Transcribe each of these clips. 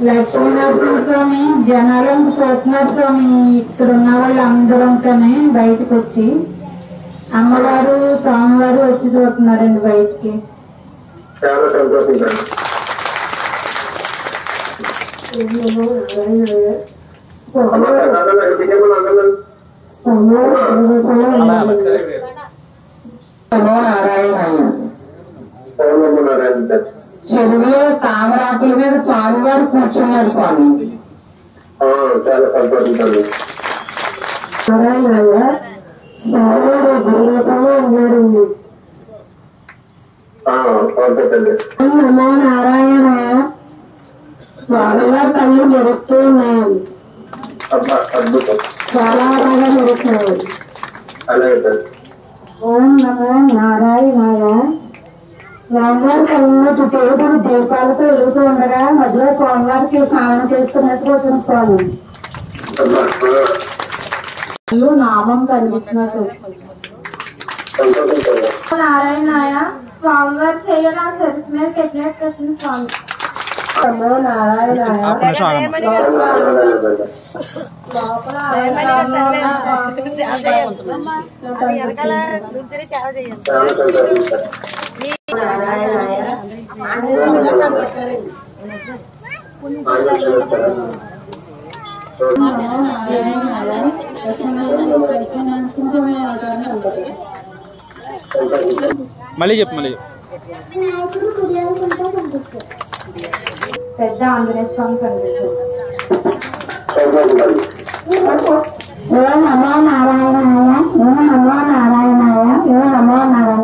లక్ష్మీనరసింహస్వామి జనాలను చూస్తున్నారు స్వామి. ఇక్కడ ఉన్న వాళ్ళు అందరంతోనే బయటకు వచ్చి అమ్మవారు స్వామివారు వచ్చి చూస్తున్నారండి బయటికి. చాలా సంతోషించండి. చెరువులో తామరాకుల మీద స్వామివారు కూర్చున్నారు స్వామి. చాలా సంతోషించండి. నమో నారాయణ. స్వామివారి కళ్ళు మెరుస్తూ ఉన్నాయండి, చాలా బాగా మెరుస్తున్నాయి. ఓం నమో నారాయణాయ. స్వామివారి కళ్ళు చుట్టూ దీపాలతో వెలుగుతూ ఉండగా మధ్యలో స్వామివారికి స్నానం చేస్తున్నట్టు వచ్చిన స్వామి నామం కనిపిస్తున్నట్టు. నారాయణాయ. స్వామివారి చేయన సరస్సు మీద పెట్టినట్టు వచ్చింది స్వామి. నమో నారాయణాయ. మళ్ళీ చెప్పు. పెద్ద ఆంజనేయ స్వామి కనిపిస్తుంది. ఓం నమో నారాయణాయ. ఓం నమో నారాయణాయ. ఓం నమో నారాయణ.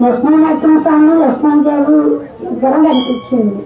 లక్ష్మీ నరసింహస్వామి లక్ష్మీదేవి విగ్రహం కనిపించింది.